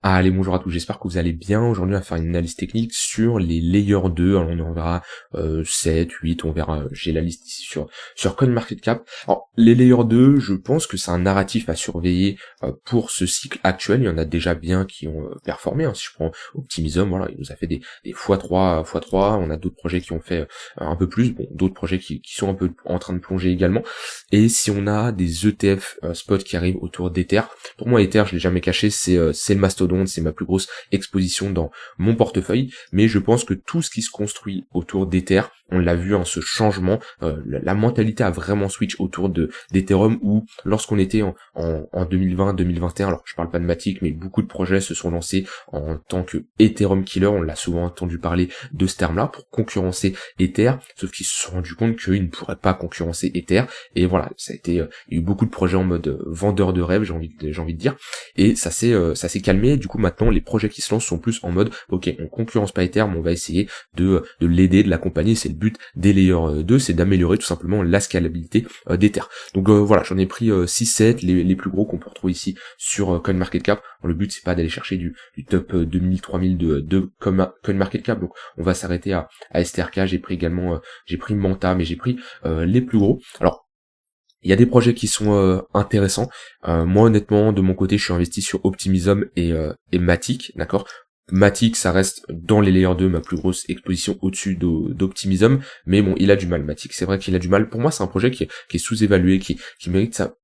Allez, bonjour à tous, j'espère que vous allez bien. Aujourd'hui, on va faire une analyse technique sur les layers 2. Alors, on en verra 7, 8, on verra, j'ai la liste ici sur CoinMarketCap. Alors, les layers 2, je pense que c'est un narratif à surveiller pour ce cycle actuel. Il y en a déjà bien qui ont performé. Hein. Si je prends Optimism, voilà, il nous a fait des x3, x3. On a d'autres projets qui ont fait un peu plus. Bon, d'autres projets qui sont un peu en train de plonger également. Et si on a des ETF spot qui arrivent autour d'Ether, pour moi, Ether, je l'ai jamais caché, c'est le mastodonte, c'est ma plus grosse exposition dans mon portefeuille, mais je pense que tout ce qui se construit autour d'Ether, on l'a vu, hein, ce changement, la mentalité a vraiment switch autour d'Ethereum, où lorsqu'on était en 2020, 2021, alors je parle pas de Matic, mais beaucoup de projets se sont lancés en tant que Ethereum killer, on l'a souvent entendu parler de ce terme-là, pour concurrencer Ether, sauf qu'ils se sont rendus compte qu'ils ne pourraient pas concurrencer Ether, et voilà, ça a été, il y a eu beaucoup de projets en mode vendeur de rêve, j'ai envie de dire, et ça s'est calmé. Du coup, maintenant, les projets qui se lancent sont plus en mode, ok, on concurrence pas Ether, mais on va essayer de l'aider, de l'accompagner. C'est le but des layers 2, c'est d'améliorer tout simplement la scalabilité d'Ether. Donc voilà, j'en ai pris 6-7, les plus gros qu'on peut retrouver ici sur CoinMarketCap. Le but, c'est pas d'aller chercher du top 2000, 3000 de CoinMarketCap. Donc on va s'arrêter à STRK. J'ai pris également, j'ai pris Manta, mais j'ai pris les plus gros. Alors, il y a des projets qui sont intéressants. Moi, honnêtement, de mon côté, je suis investi sur Optimism et Matic, d'accord. Matic, ça reste dans les layers 2 ma plus grosse exposition au-dessus d'Optimism, mais bon, il a du mal, Matic. C'est vrai qu'il a du mal. Pour moi, c'est un projet qui est sous-évalué, qui mérite ça.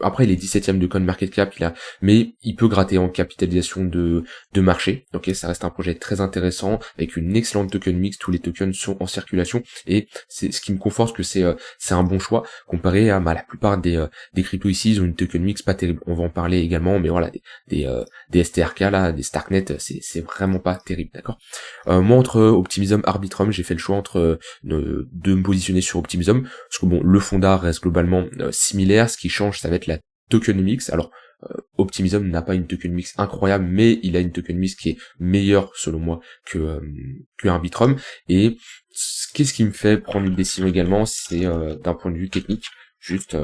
Après, il est 17ème de CoinMarketCap, mais il peut gratter en capitalisation de marché. Ok, ça reste un projet très intéressant, avec une excellente token mix, tous les tokens sont en circulation, et c'est ce qui me conforte que c'est un bon choix, comparé à la plupart des cryptos ici, ils ont une token mix pas terrible. On va en parler également, mais voilà, des STRK là, des Starknet, c'est vraiment pas terrible, d'accord. Moi, entre Optimism, Arbitrum, j'ai fait le choix de me positionner sur Optimism, parce que bon, le fondard reste globalement similaire, ce qui change, ça va être la token mix. Alors, Optimism n'a pas une token mix incroyable, mais il a une token mix qui est meilleure, selon moi, que Arbitrum. Et qu'est-ce qui me fait prendre une décision également, c'est d'un point de vue technique, juste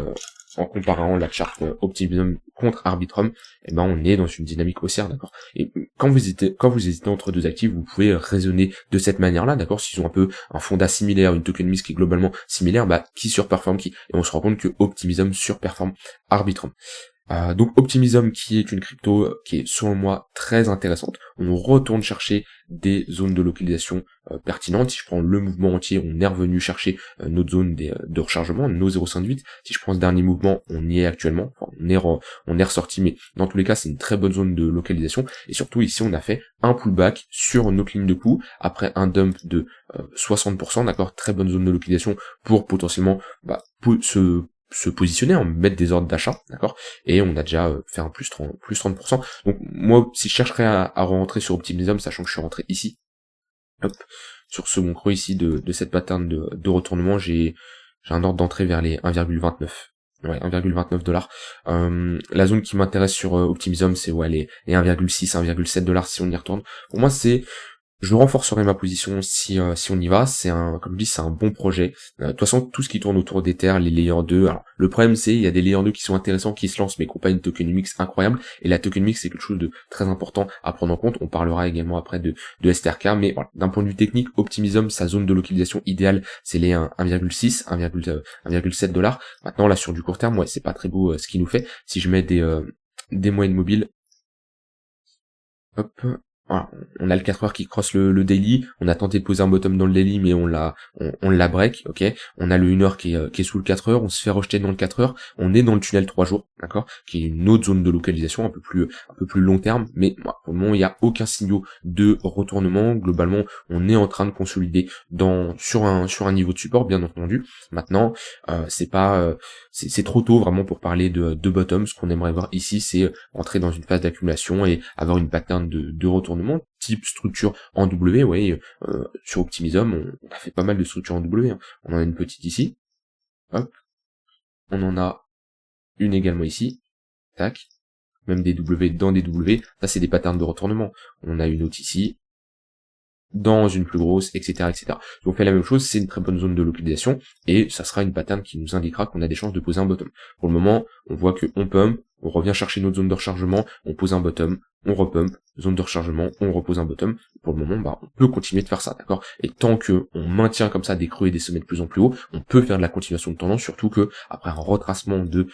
en comparant la charte Optimism contre Arbitrum, eh ben on est dans une dynamique haussière, d'accord. Et quand vous hésitez entre deux actifs, vous pouvez raisonner de cette manière-là, d'accord. S'ils ont un peu un fondat similaire, une token mix qui est globalement similaire, qui surperforme qui. Et on se rend compte que Optimism surperforme Arbitrum. Donc Optimism, qui est une crypto qui est selon moi très intéressante. On retourne chercher des zones de localisation pertinentes. Si je prends le mouvement entier, on est revenu chercher notre zone de rechargement, nos 0,58. Si je prends ce dernier mouvement, on y est actuellement. Enfin, on est ressorti, mais dans tous les cas, c'est une très bonne zone de localisation. Et surtout ici, on a fait un pullback sur notre ligne de coût après un dump de 60%, d'accord. Très bonne zone de localisation pour potentiellement se positionner, mettre des ordres d'achat, d'accord, et on a déjà fait un plus 30%. Donc moi, si je chercherais à rentrer sur Optimism, sachant que je suis rentré ici, hop, sur ce bon creux ici de cette pattern de retournement, j'ai un ordre d'entrée vers les 1,29. Ouais, 1,29 $. La zone qui m'intéresse sur Optimism, c'est les 1,6, 1,7 $ si on y retourne. Pour moi, je renforcerai ma position si on y va. Comme je dis, c'est un bon projet. De toute façon, tout ce qui tourne autour d'Ether, les layers 2. Alors, le problème c'est, il y a des layers 2 qui sont intéressants, qui se lancent, mais qui n'ont pas une token mix incroyable. Et la token mix, c'est quelque chose de très important à prendre en compte. On parlera également après de STRK, mais voilà, d'un point de vue technique, Optimism, sa zone de localisation idéale, c'est les 1,6, 1,7 $. Maintenant, là, sur du court terme, c'est pas très beau ce qu'il nous fait. Si je mets des moyennes mobiles, hop. Voilà, on a le 4 heures qui crosse le daily, on a tenté de poser un bottom dans le daily, mais on l'a break, ok. On a le 1 heure qui est sous le 4 heures, on se fait rejeter dans le 4 heures, on est dans le tunnel 3 jours, d'accord, qui est une autre zone de localisation un peu plus long terme, mais pour le moment, il n'y a aucun signal de retournement. Globalement, on est en train de consolider sur un niveau de support, bien entendu. Maintenant, c'est trop tôt vraiment pour parler de bottom. Ce qu'on aimerait voir ici, c'est entrer dans une phase d'accumulation et avoir une pattern de retournement type structure en W. Sur Optimism, on a fait pas mal de structures en W. On en a une petite ici, hop, on en a une également ici, tac, même des W dans des W, ça c'est des patterns de retournement. On a une autre ici, dans une plus grosse, etc., etc. Si on fait la même chose, c'est une très bonne zone de localisation, et ça sera une pattern qui nous indiquera qu'on a des chances de poser un bottom. Pour le moment, on voit que on pump, on revient chercher notre zone de rechargement, on pose un bottom, on repump, zone de rechargement, on repose un bottom. Pour le moment, on peut continuer de faire ça, d'accord? Et tant que on maintient comme ça des creux et des sommets de plus en plus haut, on peut faire de la continuation de tendance, surtout que après un retracement de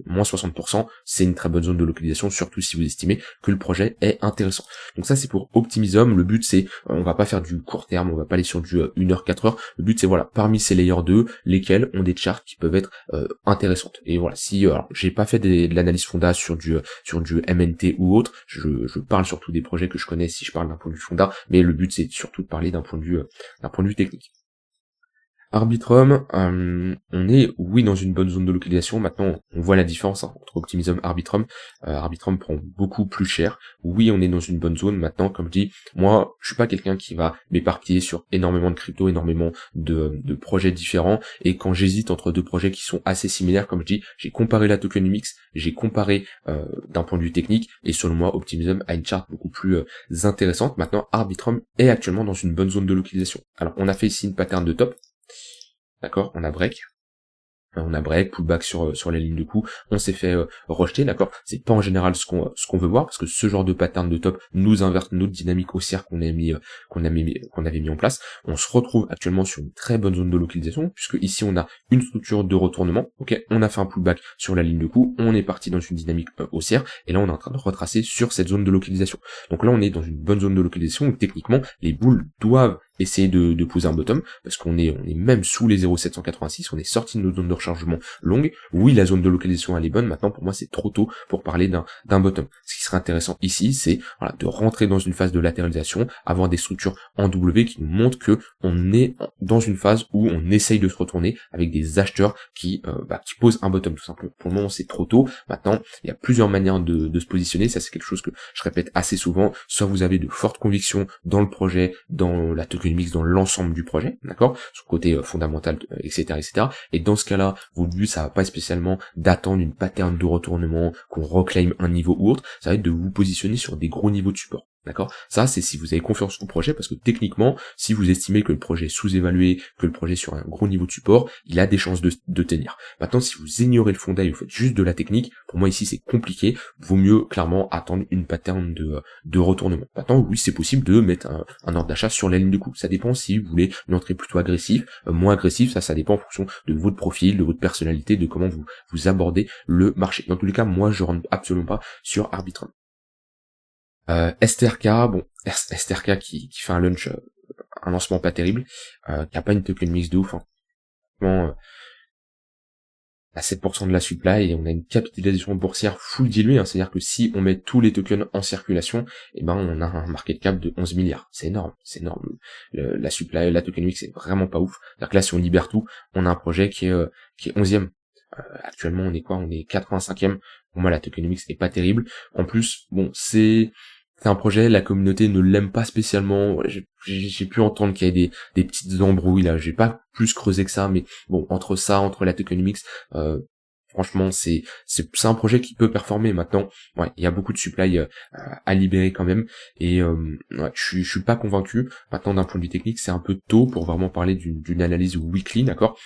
moins 60%, c'est une très bonne zone de localisation, surtout si vous estimez que le projet est intéressant. Donc ça, c'est pour Optimism. Le but, c'est, on va pas faire du court terme, on va pas aller sur du 1 heure, 4 heures. Le but, c'est voilà, parmi ces layers 2, lesquels ont des charts qui peuvent être intéressantes. Et voilà, si alors j'ai pas fait de l'analyse fonda sur du MNT ou autre, je parle surtout des projets que je connais si je parle d'un point de vue fonda, mais le but c'est surtout de parler d'un point de vue technique. Arbitrum, on est, oui, dans une bonne zone de localisation. Maintenant, on voit la différence entre Optimism et Arbitrum. Arbitrum prend beaucoup plus cher. Oui, on est dans une bonne zone. Maintenant, comme je dis, moi, je suis pas quelqu'un qui va m'éparpiller sur énormément de crypto, énormément de projets différents. Et quand j'hésite entre deux projets qui sont assez similaires, comme je dis, j'ai comparé la tokenomics, j'ai comparé d'un point de vue technique, et selon moi, Optimism a une charte beaucoup plus intéressante. Maintenant, Arbitrum est actuellement dans une bonne zone de localisation. Alors, on a fait ici une pattern de top. D'accord, on a break, pullback sur la ligne de coup, on s'est fait rejeter, d'accord. C'est pas en général ce qu'on veut voir, parce que ce genre de pattern de top nous inverse notre dynamique haussière qu'on avait mis en place. On se retrouve actuellement sur une très bonne zone de localisation, puisque ici on a une structure de retournement. Ok, on a fait un pullback sur la ligne de coup, on est parti dans une dynamique haussière, et là on est en train de retracer sur cette zone de localisation. Donc là on est dans une bonne zone de localisation où techniquement les boules doivent essayer de poser un bottom, parce qu'on est même sous les 0,786, on est sorti de notre zone de rechargement longue. Oui, la zone de localisation elle est bonne, maintenant pour moi c'est trop tôt pour parler d'un bottom. Ce qui serait intéressant ici, c'est voilà, de rentrer dans une phase de latéralisation, avoir des structures en W qui nous montrent que on est dans une phase où on essaye de se retourner avec des acheteurs qui posent un bottom tout simplement. Pour le moment c'est trop tôt. Maintenant, il y a plusieurs manières de se positionner, ça c'est quelque chose que je répète assez souvent. Soit vous avez de fortes convictions dans le projet, dans la tokenomics, dans l'ensemble du projet, d'accord, sur le côté fondamental, etc., etc. Et dans ce cas-là, votre but, ça va pas être spécialement d'attendre une pattern de retournement, qu'on reclaim un niveau ou autre, ça va être de vous positionner sur des gros niveaux de support. D'accord? Ça, c'est si vous avez confiance au projet, parce que techniquement, si vous estimez que le projet est sous-évalué, que le projet est sur un gros niveau de support, il a des chances de tenir. Maintenant, si vous ignorez le fonda et vous faites juste de la technique, pour moi ici c'est compliqué, vaut mieux clairement attendre une pattern de retournement. Maintenant, oui, c'est possible de mettre un ordre d'achat sur la ligne de coup. Ça dépend si vous voulez une entrée plutôt agressive, moins agressive, ça dépend en fonction de votre profil, de votre personnalité, de comment vous abordez le marché. Dans tous les cas, moi je rentre absolument pas sur Arbitrum. STRK, bon, STRK qui fait un lancement pas terrible, qui a pas une tokenomics de ouf, à 7% de la supply, et on a une capitalisation boursière full diluée, c'est-à-dire que si on met tous les tokens en circulation, on a un market cap de 11 milliards. C'est énorme. La supply, la tokenomics, c'est vraiment pas ouf. C'est-à-dire que là, si on libère tout, on a un projet qui est 11e. Actuellement, on est quoi? On est 85e. Pour moi, la tokenomics est pas terrible. En plus, bon, c'est un projet, la communauté ne l'aime pas spécialement. J'ai pu entendre qu'il y a des petites embrouilles là, j'ai pas plus creusé que ça, mais bon, entre la tokenomics, franchement, c'est un projet qui peut performer. Maintenant, ouais, il y a beaucoup de supply à libérer quand même, et je suis pas convaincu. Maintenant, d'un point de vue technique, c'est un peu tôt pour vraiment parler d'une analyse weekly, d'accord.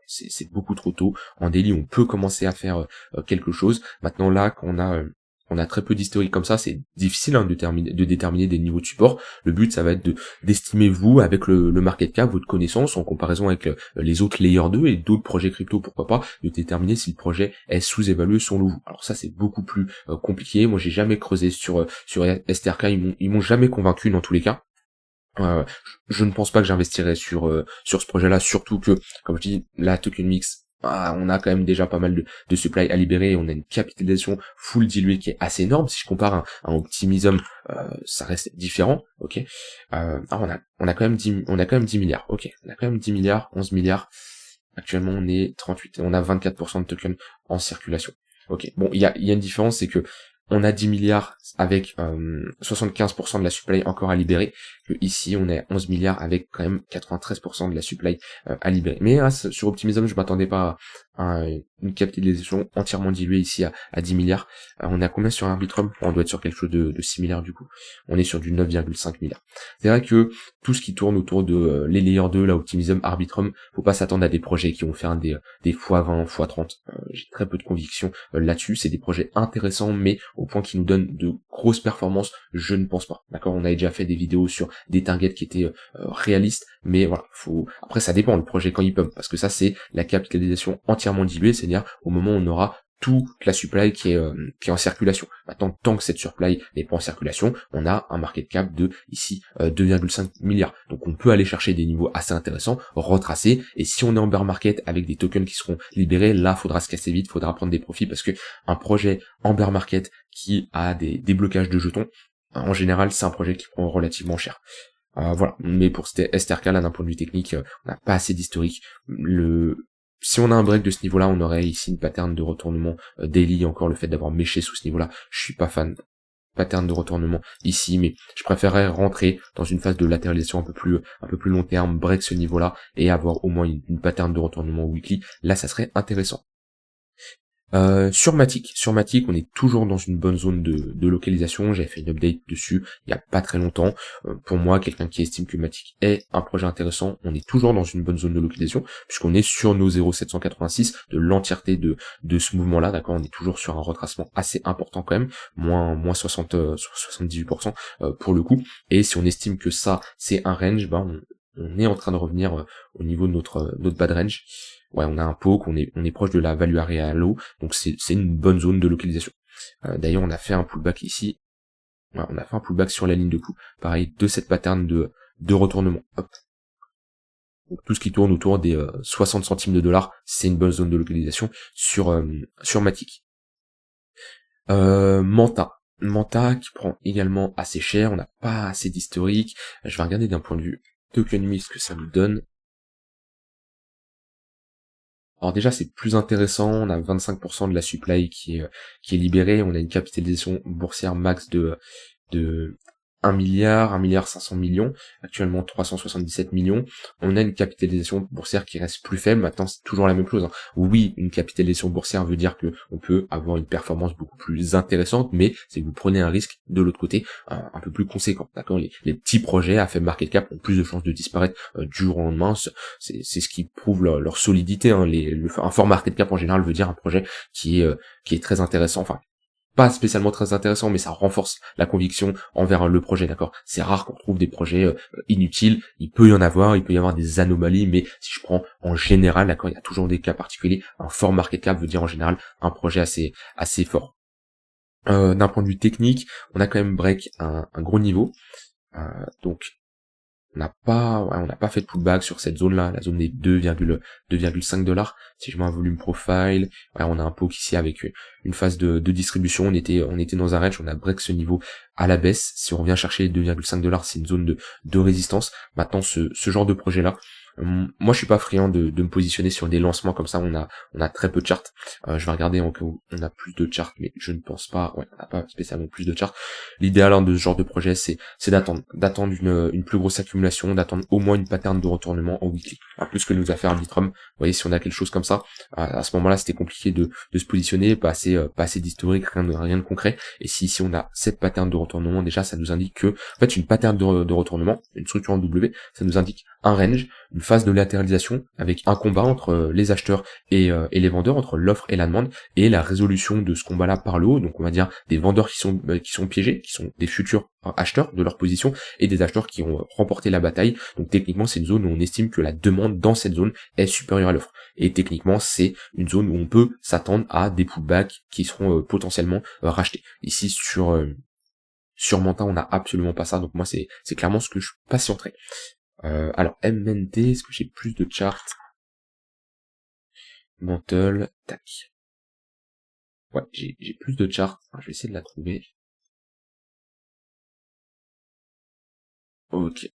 C'est beaucoup trop tôt. En daily, on peut commencer à faire quelque chose. Maintenant là, qu'on a très peu d'historique comme ça, c'est difficile de déterminer des niveaux de support. Le but, ça va être d'estimer vous, avec le market cap, votre connaissance, en comparaison avec les autres layers 2 et d'autres projets crypto, pourquoi pas, de déterminer si le projet est sous-évalué selon vous. Alors ça, c'est beaucoup plus compliqué. Moi, j'ai jamais creusé sur STRK, ils m'ont jamais convaincu dans tous les cas. Je ne pense pas que j'investirais sur ce projet-là, surtout que, comme je dis, la tokenomics, on a quand même déjà pas mal de supply à libérer, on a une capitalisation full diluée qui est assez énorme. Si je compare un Optimism, ça reste différent, ok. On a quand même 10 milliards, ok. On a quand même 10 milliards, 11 milliards. Actuellement, on est 38, on a 24% de tokens en circulation. Ok. Bon, il y a une différence, c'est que on a 10 milliards avec 75% de la supply encore à libérer, que ici on est à 11 milliards avec quand même 93% de la supply à libérer. Mais sur Optimism, je m'attendais pas une capitalisation entièrement diluée ici à 10 milliards. On est à combien sur Arbitrum? On doit être sur quelque chose de similaire du coup. On est sur du 9,5 milliards. C'est vrai que tout ce qui tourne autour de les layers 2, la Optimism, Arbitrum, faut pas s'attendre à des projets qui vont faire des x20, x30. J'ai très peu de conviction là-dessus. C'est des projets intéressants, mais au point qu'ils nous donnent de grosses performances, je ne pense pas. D'accord, on a déjà fait des vidéos sur des targets qui étaient réalistes, mais voilà, après ça dépend le projet quand il pump, parce que ça c'est la capitalisation entièrement diluée, c'est-à-dire au moment où on aura toute la supply qui est en circulation. Maintenant, tant que cette supply n'est pas en circulation, on a un market cap de ici 2,5 milliards. Donc on peut aller chercher des niveaux assez intéressants, retracer, et si on est en bear market avec des tokens qui seront libérés, là faudra se casser vite, faudra prendre des profits, parce que un projet en bear market qui a des déblocages de jetons, en général c'est un projet qui prend relativement cher. Voilà, mais pour STRK là d'un point de vue technique, on n'a pas assez d'historique. Si on a un break de ce niveau-là, on aurait ici une pattern de retournement daily, encore le fait d'avoir méché sous ce niveau-là, je suis pas fan. Pattern de retournement ici, mais je préférerais rentrer dans une phase de latéralisation un peu plus long terme, break ce niveau-là, et avoir au moins une pattern de retournement weekly. Là, ça serait intéressant. Sur Matic, on est toujours dans une bonne zone de localisation. J'avais fait une update dessus il y a pas très longtemps. Pour moi, quelqu'un qui estime que Matic est un projet intéressant, on est toujours dans une bonne zone de localisation, puisqu'on est sur nos 0,786 de l'entièreté de ce mouvement-là, d'accord. On est toujours sur un retracement assez important quand même, moins 78% pour le coup. Et si on estime que ça, c'est un range, on est en train de revenir au niveau de notre bad range. Ouais, on a un poke, on est proche de la value area low, donc c'est une bonne zone de localisation. D'ailleurs, on a fait un pullback ici. Ouais, on a fait un pullback sur la ligne de coup, pareil, de cette pattern de retournement. Hop. Donc, tout ce qui tourne autour des 60 centimes de dollars, c'est une bonne zone de localisation sur Matic. Manta qui prend également assez cher, on n'a pas assez d'historique. Je vais regarder d'un point de vue tokenomics ce que ça nous donne. Alors déjà c'est plus intéressant, on a 25% de la supply qui est libérée, on a une capitalisation boursière max de 1 milliard 500 millions, actuellement 377 millions, on a une capitalisation boursière qui reste plus faible, maintenant c'est toujours la même chose, hein. Oui, une capitalisation boursière veut dire que on peut avoir une performance beaucoup plus intéressante, mais c'est que vous prenez un risque de l'autre côté un peu plus conséquent, d'accord. Les petits projets à faible market cap ont plus de chances de disparaître du jour au lendemain, c'est ce qui prouve leur solidité, hein. Un fort market cap en général veut dire un projet qui est très intéressant, enfin pas spécialement très intéressant, mais ça renforce la conviction envers le projet, d'accord. C'est rare qu'on trouve des projets inutiles, il peut y en avoir, il peut y avoir des anomalies, mais si je prends en général, d'accord, il y a toujours des cas particuliers. Un fort market cap veut dire en général un projet assez fort. D'un point de vue technique, on a quand même break un gros niveau, donc on n'a pas fait de pullback sur cette zone-là, la zone des 2,5 dollars. Si je mets un volume profile, ouais, on a un poke ici avec une phase de distribution. On était dans un range, on a break ce niveau à la baisse. Si on revient chercher les 2,5 dollars, c'est une zone de résistance. Maintenant, ce genre de projet-là, moi je suis pas friand de me positionner sur des lancements comme ça, on a très peu de charts. Je vais regarder en cas où on a plus de charts, mais je ne pense pas, ouais, on n'a pas spécialement plus de charts. L'idéal de ce genre de projet, c'est d'attendre une plus grosse accumulation, d'attendre au moins une pattern de retournement en weekly. Un peu ce que nous a fait Arbitrum. Vous voyez, si on a quelque chose comme ça, à ce moment-là, c'était compliqué de se positionner, pas assez d'historique, rien de concret. Et si on a cette pattern de retournement, déjà, ça nous indique que, en fait, une pattern de retournement, une structure en W, ça nous indique un range, une phase de latéralisation avec un combat entre les acheteurs et les vendeurs, entre l'offre et la demande, et la résolution de ce combat-là par le haut. Donc on va dire des vendeurs qui sont piégés, qui sont des futurs acheteurs de leur position, et des acheteurs qui ont remporté la bataille. Donc techniquement c'est une zone où on estime que la demande dans cette zone est supérieure à l'offre. Et techniquement c'est une zone où on peut s'attendre à des pullbacks qui seront potentiellement rachetés. Ici sur Manta on n'a absolument pas ça, donc moi c'est clairement ce que je patienterai. Alors MNT, est-ce que j'ai plus de charts? Mantle, tac. Ouais, j'ai plus de charts. Enfin, je vais essayer de la trouver. Ok.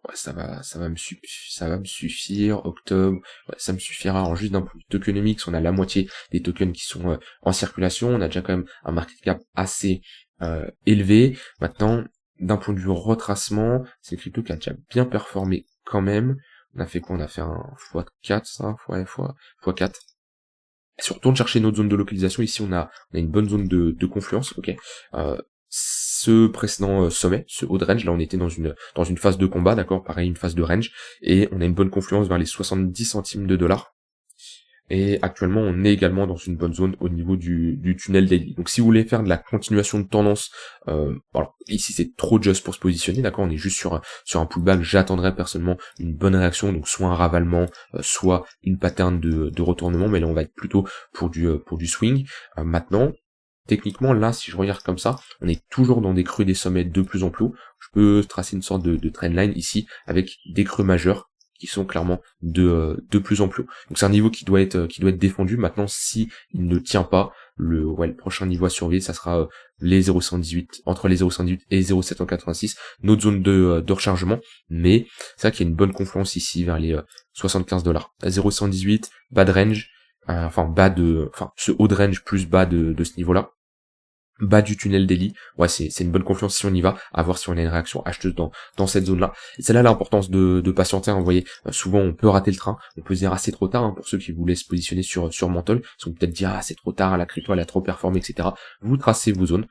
Ouais, ça va me suffire. Octobre, ouais, ça me suffira. Alors juste d'un point de vue tokenomics, on a la moitié des tokens qui sont en circulation. On a déjà quand même un market cap assez élevé. Maintenant, d'un point de vue retracement, c'est une crypto qui a déjà bien performé quand même. On a fait quoi? On a fait un x4, ça, x4. Si on retourne chercher notre zone de localisation, ici on a une bonne zone de confluence, ok. Ce précédent sommet, ce haut de range, là on était dans une phase de combat, d'accord, pareil, une phase de range, et on a une bonne confluence vers les 70 centimes de dollars. Et actuellement, on est également dans une bonne zone au niveau du tunnel daily. Donc si vous voulez faire de la continuation de tendance, alors ici c'est trop just pour se positionner, d'accord, on est juste sur un pullback, j'attendrai personnellement une bonne réaction, donc soit un ravalement, soit une pattern de retournement, mais là on va être plutôt pour du swing. Maintenant, techniquement, là, si je regarde comme ça, on est toujours dans des creux des sommets de plus en plus hauts. Je peux tracer une sorte de trendline ici, avec des creux majeurs, qui sont clairement de plus en plus hauts. Donc c'est un niveau qui doit être défendu. Maintenant, si il ne tient pas, le prochain niveau à surveiller, ça sera les 0,118, entre les 0,118 et 0,786, notre zone de rechargement. Mais c'est vrai qu'il y a une bonne confluence ici vers les 75 $. À 0,118, bas de range, ce haut de range plus bas de ce niveau-là. Bas du tunnel daily, ouais, c'est une bonne confiance si on y va, à voir si on a une réaction acheteuse dans cette zone-là. Et c'est là l'importance de patienter, hein, vous voyez, souvent on peut rater le train, on peut se dire c'est trop tard, hein, pour ceux qui voulaient se positionner sur Menthol, ils sont peut-être dire c'est trop tard, la crypto elle a trop performé, etc. Vous tracez vos zones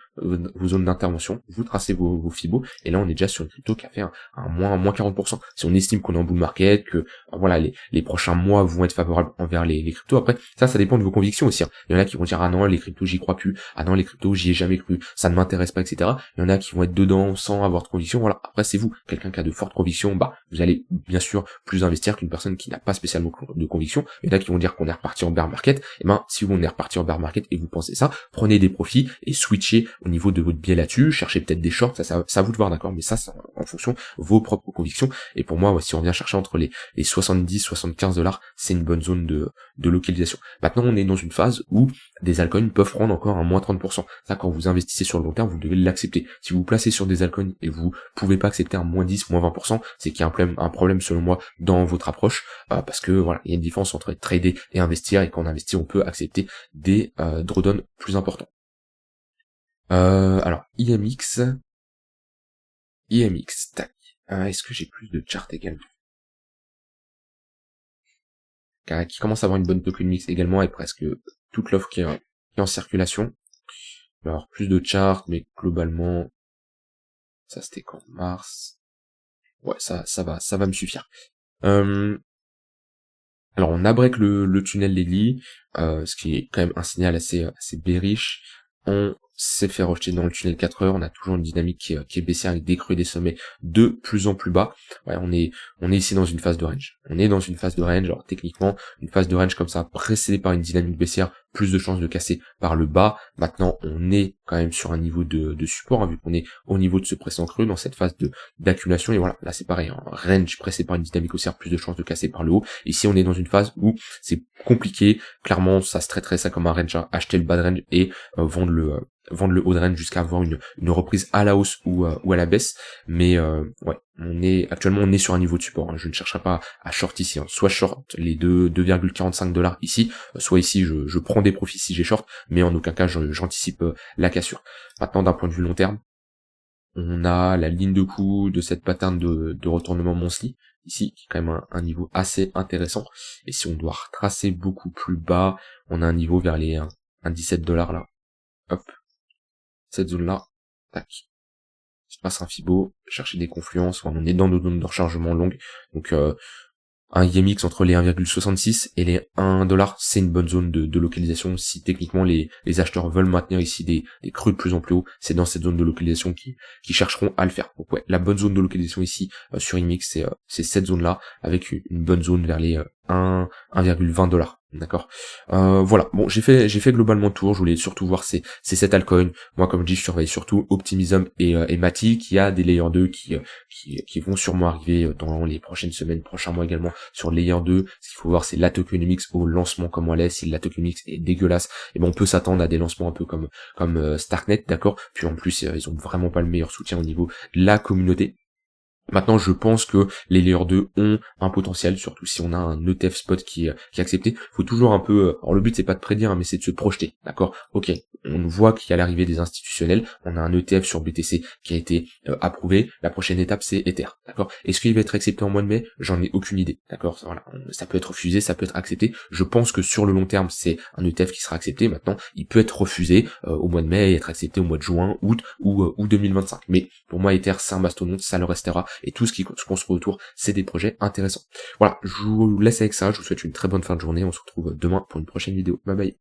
d'intervention, vous tracez vos fibos, et là on est déjà sur une crypto qui a fait un moins 40%. Si on estime qu'on est en bull market, que voilà, les prochains mois vont être favorables envers les cryptos, après, ça dépend de vos convictions aussi, hein. Il y en a qui vont dire ah non, les cryptos j'y crois plus, ah non, les cryptos j'y ai jamais cru, ça ne m'intéresse pas, etc. Il y en a qui vont être dedans sans avoir de conviction, voilà. Après, c'est vous. Quelqu'un qui a de fortes convictions, vous allez bien sûr plus investir qu'une personne qui n'a pas spécialement de conviction. Il y en a qui vont dire qu'on est reparti en bear market. Et si vous on est reparti en bear market et vous pensez ça, prenez des profits et switchez au niveau de votre biais là-dessus, cherchez peut-être des shorts, ça à vous de voir, d'accord, mais ça, c'est en fonction de vos propres convictions. Et pour moi, si on vient chercher entre les 70-75 $, c'est une bonne zone de localisation. Maintenant, on est dans une phase où des altcoins peuvent prendre encore un moins 30%. Ça, quand vous investissez sur le long terme, vous devez l'accepter. Si vous placez sur des altcoins et vous pouvez pas accepter un moins 10, moins 20%, c'est qu'il y a un problème selon moi dans votre approche, parce que voilà, il y a une différence entre trader et investir, et quand on investit, on peut accepter des drawdowns plus importants. Alors, IMX, tac. Est-ce que j'ai plus de charts également? Qui commence à avoir une bonne token mix également, avec presque toute l'offre qui est en circulation. Alors, plus de charts, mais globalement, ça c'était quand mars. Ouais, ça va me suffire. Alors on a break le tunnel daily, ce qui est quand même un signal assez bearish. On s'est fait rejeter dans le tunnel 4 heures, on a toujours une dynamique qui est baissière avec des creux et des sommets de plus en plus bas. Ouais, on est ici dans une phase de range. On est dans une phase de range, alors techniquement, une phase de range comme ça, précédée par une dynamique baissière, plus de chances de casser par le bas. Maintenant, on est quand même sur un niveau de support, hein, vu qu'on est au niveau de ce précédent creux, dans cette phase d'accumulation, et voilà, là c'est pareil, hein, range précédé par une dynamique haussière, plus de chances de casser par le haut. Ici, on est dans une phase où c'est compliqué, clairement, ça se traiterait ça comme un range, hein, acheter le bas de range et vendre le haut de range jusqu'à avoir une reprise à la hausse ou à la baisse. Mais ouais, actuellement on est sur un niveau de support, hein. Je ne chercherai pas à short ici, hein. Soit short les 2,45 $ ici, soit ici je prends des profits si j'ai short, mais en aucun cas j'anticipe la cassure. Maintenant, d'un point de vue long terme, on a la ligne de coup de cette pattern de retournement monthly ici, qui est quand même un niveau assez intéressant. Et si on doit retracer beaucoup plus bas, on a un niveau vers les 17 $ là. Hop, cette zone là, tac. Je passe un fibo, chercher des confluences, on est dans nos zones de rechargement longues, donc un IMX entre les 1,66 et les 1 $, c'est une bonne zone de localisation. Si techniquement les acheteurs veulent maintenir ici des creux de plus en plus haut, c'est dans cette zone de localisation qui chercheront à le faire. Donc ouais, la bonne zone de localisation ici sur IMX, c'est cette zone là, avec une bonne zone vers les 1,20 $. D'accord. Voilà. Bon, j'ai fait globalement le tour. Je voulais surtout voir ces 7 altcoins. Moi, comme je dis, je surveille surtout Optimism et Matic. Il y a des Layer 2 qui vont sûrement arriver dans les prochaines semaines, prochains mois également sur Layer 2. Ce qu'il faut voir, c'est la tokenomics au lancement comment elle est. Si la tokenomics est dégueulasse, et ben on peut s'attendre à des lancements un peu comme Starknet, d'accord. Puis en plus, ils ont vraiment pas le meilleur soutien au niveau de la communauté. Maintenant, je pense que les layers 2 ont un potentiel, surtout si on a un ETF spot qui est accepté. Faut toujours un peu, alors le but c'est pas de prédire, hein, mais c'est de se projeter, d'accord? Ok, on voit qu'il y a l'arrivée des institutionnels, on a un ETF sur BTC qui a été approuvé, la prochaine étape c'est Ether, d'accord? Est-ce qu'il va être accepté en mois de mai? J'en ai aucune idée, d'accord? Voilà, ça peut être refusé, ça peut être accepté. Je pense que sur le long terme, c'est un ETF qui sera accepté. Maintenant, il peut être refusé au mois de mai et être accepté au mois de juin, août ou 2025. Mais pour moi, Ether, c'est un mastodonte, ça le restera, et tout ce qui se construit autour, c'est des projets intéressants. Voilà, je vous laisse avec ça, je vous souhaite une très bonne fin de journée, on se retrouve demain pour une prochaine vidéo. Bye bye.